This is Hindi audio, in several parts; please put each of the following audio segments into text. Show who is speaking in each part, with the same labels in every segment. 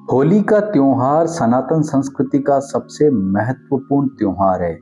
Speaker 1: होली का त्योहार सनातन संस्कृति का सबसे महत्वपूर्ण त्योहार है।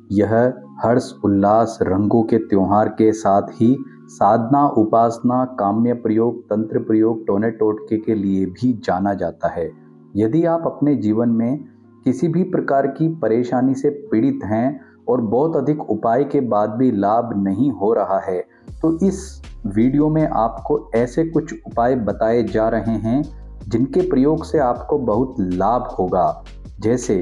Speaker 1: यह हर्ष उल्लास रंगों के त्योहार के साथ ही साधना उपासना काम्य प्रयोग तंत्र प्रयोग टोने टोटके के लिए भी जाना जाता है। यदि आप अपने जीवन में किसी भी प्रकार की परेशानी से पीड़ित हैं और बहुत अधिक उपाय के बाद भी लाभ नहीं हो रहा है, तो इस वीडियो में आपको ऐसे कुछ उपाय बताए जा रहे हैं जिनके प्रयोग से आपको बहुत लाभ होगा। जैसे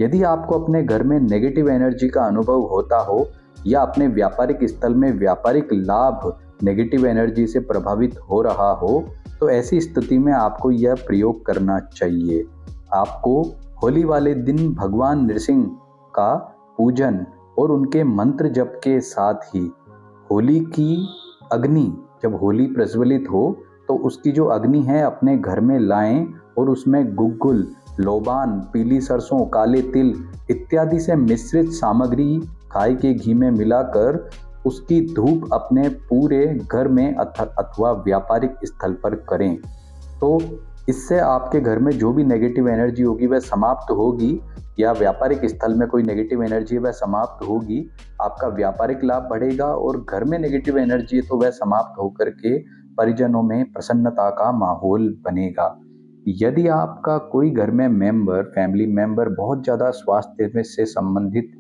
Speaker 1: यदि आपको अपने घर में नेगेटिव एनर्जी का अनुभव होता हो या अपने व्यापारिक स्थल में व्यापारिक लाभ नेगेटिव एनर्जी से प्रभावित हो रहा हो, तो ऐसी स्थिति में आपको यह प्रयोग करना चाहिए। आपको होली वाले दिन भगवान नृसिंह का पूजन और उनके मंत्र जप के साथ ही होली की अग्नि, जब होली प्रज्वलित हो तो उसकी जो अग्नि है अपने घर में लाएं और उसमें गुग्गुल, लोबान, पीली सरसों, काले तिल इत्यादि से मिश्रित सामग्री गाय के घी में मिलाकर उसकी धूप अपने पूरे घर में अथवा व्यापारिक स्थल पर करें। तो इससे आपके घर में जो भी नेगेटिव एनर्जी होगी वह समाप्त होगी, या व्यापारिक स्थल में कोई नेगेटिव एनर्जी है वह समाप्त होगी। आपका व्यापारिक लाभ बढ़ेगा और घर में नेगेटिव एनर्जी है तो वह समाप्त होकर के परिजनों में प्रसन्नता का माहौल बनेगा। यदि आपका कोई घर में फैमिली मेंबर बहुत ज़्यादा स्वास्थ्य में से संबंधित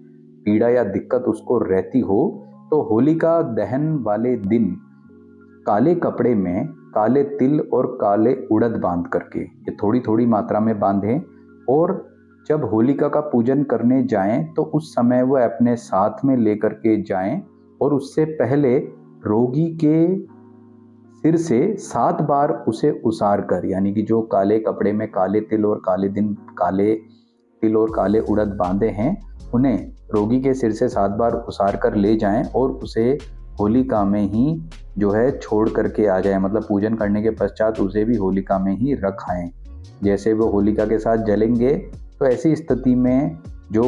Speaker 1: पीड़ा या दिक्कत उसको रहती हो, तो होलिका दहन वाले दिन काले कपड़े में काले तिल और काले उड़द बांध करके, ये थोड़ी थोड़ी मात्रा में बांधें, और जब होलिका का पूजन करने जाएं तो उस समय वह अपने साथ में लेकर के जाएं और उससे पहले रोगी के सिर से 7 बार उसे उसार कर, यानी कि जो काले कपड़े में काले तिल और काले उड़द बांधे हैं उन्हें रोगी के सिर से 7 बार उसार कर ले जाएं और उसे होलिका में ही जो है छोड़ करके आ जाए, मतलब पूजन करने के पश्चात उसे भी होलिका में ही रख आएं। जैसे वो होलिका के साथ जलेंगे तो ऐसी स्थिति में जो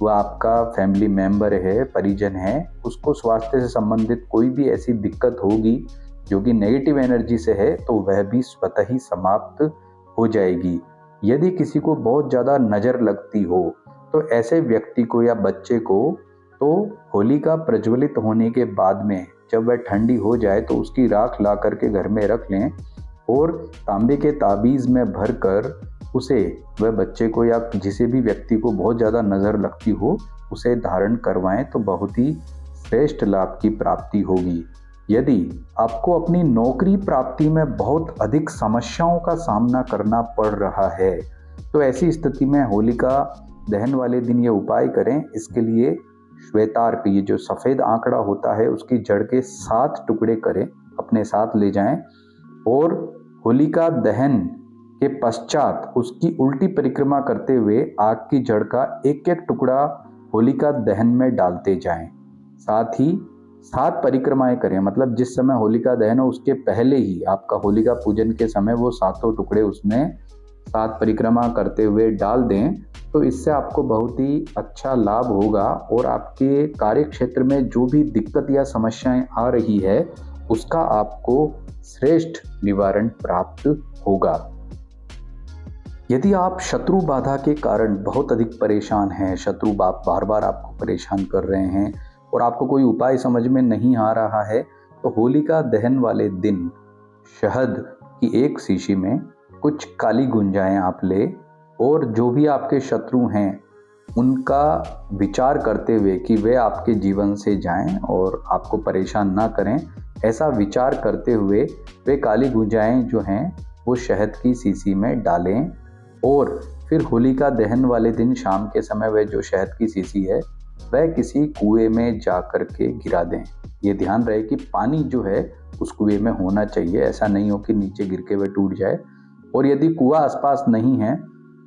Speaker 1: वह आपका फैमिली मेंबर है, परिजन है, उसको स्वास्थ्य से संबंधित कोई भी ऐसी दिक्कत होगी जो कि नेगेटिव एनर्जी से है तो वह भी स्वतः ही समाप्त हो जाएगी। यदि किसी को बहुत ज़्यादा नज़र लगती हो तो ऐसे व्यक्ति को या बच्चे को तो होलिका प्रज्वलित होने के बाद में जब वह ठंडी हो जाए तो उसकी राख ला करके घर में रख लें और तांबे के ताबीज़ में भर कर उसे वह बच्चे को या जिसे भी व्यक्ति को बहुत ज़्यादा नज़र लगती हो उसे धारण करवाएं तो बहुत ही श्रेष्ठ लाभ की प्राप्ति होगी। यदि आपको अपनी नौकरी प्राप्ति में बहुत अधिक समस्याओं का सामना करना पड़ रहा है तो ऐसी स्थिति में होलिका दहन वाले दिन ये उपाय करें। इसके लिए श्वेतार्क, ये जो सफ़ेद आंकड़ा होता है, उसकी जड़ के 7 टुकड़े करें, अपने साथ ले जाएं और होलिका दहन के पश्चात उसकी उल्टी परिक्रमा करते हुए आग की जड़ का एक एक टुकड़ा होलिका दहन में डालते जाएं। साथ ही 7 परिक्रमाएं करें, मतलब जिस समय होलिका दहन हो उसके पहले ही आपका होलिका पूजन के समय वो 7 टुकड़े उसमें 7 परिक्रमा करते हुए डाल दें। तो इससे आपको बहुत ही अच्छा लाभ होगा और आपके कार्य क्षेत्र में जो भी दिक्कत या समस्याएं आ रही है उसका आपको श्रेष्ठ निवारण प्राप्त होगा। यदि आप शत्रु बाधा के कारण बहुत अधिक परेशान हैं, शत्रु बार बार आपको परेशान कर रहे हैं और आपको कोई उपाय समझ में नहीं आ रहा है, तो होलिका दहन वाले दिन शहद की एक शीशी में कुछ काली गुंजाएं आप ले और जो भी आपके शत्रु हैं उनका विचार करते हुए कि वे आपके जीवन से जाएं और आपको परेशान ना करें, ऐसा विचार करते हुए वे काली गुंजाएं जो हैं वो शहद की शीशी में डालें और फिर होलिका दहन वाले दिन शाम के समय वह जो शहद की शीशी है वह किसी कुएं में जा कर के गिरा दें। ये ध्यान रहे कि पानी जो है उस कुएं में होना चाहिए, ऐसा नहीं हो कि नीचे गिर के वह टूट जाए। और यदि कुआं आसपास नहीं है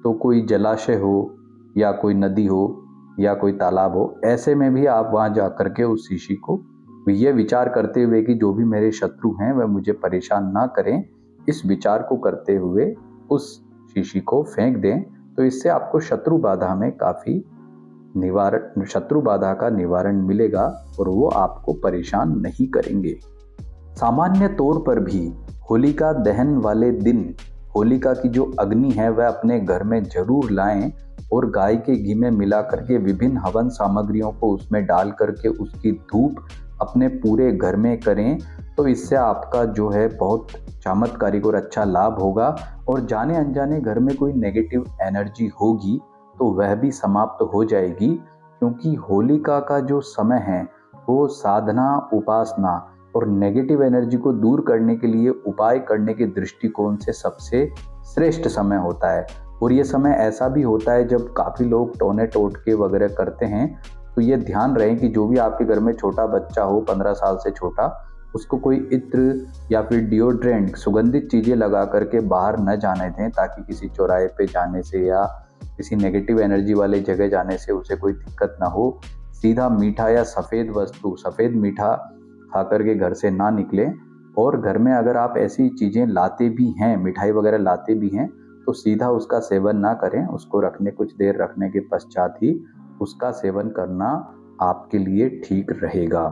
Speaker 1: तो कोई जलाशय हो या कोई नदी हो या कोई तालाब हो, ऐसे में भी आप वहां जा कर के उस शीशी को ये विचार करते हुए कि जो भी मेरे शत्रु हैं वह मुझे परेशान ना करें, इस विचार को करते हुए उस शीशी को फेंक दें। तो इससे आपको शत्रु बाधा में काफ़ी शत्रु बाधा का निवारण मिलेगा और वो आपको परेशान नहीं करेंगे। सामान्य तौर पर भी होलिका दहन वाले दिन होलिका की जो अग्नि है वह अपने घर में जरूर लाएं और गाय के घी में मिला करके विभिन्न हवन सामग्रियों को उसमें डाल करके उसकी धूप अपने पूरे घर में करें। तो इससे आपका जो है बहुत चमत्कारिक और अच्छा लाभ होगा और जाने अनजाने घर में कोई नेगेटिव एनर्जी होगी तो वह भी समाप्त हो जाएगी, क्योंकि होलिका का जो समय है वो साधना, उपासना और नेगेटिव एनर्जी को दूर करने के लिए उपाय करने के दृष्टिकोण से सबसे श्रेष्ठ समय होता है। और ये समय ऐसा भी होता है जब काफ़ी लोग टोने टोटके वगैरह करते हैं। तो ये ध्यान रहे कि जो भी आपके घर में छोटा बच्चा हो 15 साल से छोटा, उसको कोई इत्र या फिर डिओड्रेंट सुगंधित चीज़ें लगा करके बाहर न जाने दें, ताकि किसी चौराहे पे जाने से या किसी नेगेटिव एनर्जी वाले जगह जाने से उसे कोई दिक्कत ना हो। सीधा मीठा या सफ़ेद वस्तु, सफ़ेद मीठा खा करके घर से ना निकले। और घर में अगर आप ऐसी चीज़ें लाते भी हैं, मिठाई वगैरह लाते भी हैं, तो सीधा उसका सेवन ना करें। उसको कुछ देर रखने के पश्चात ही उसका सेवन करना आपके लिए ठीक रहेगा।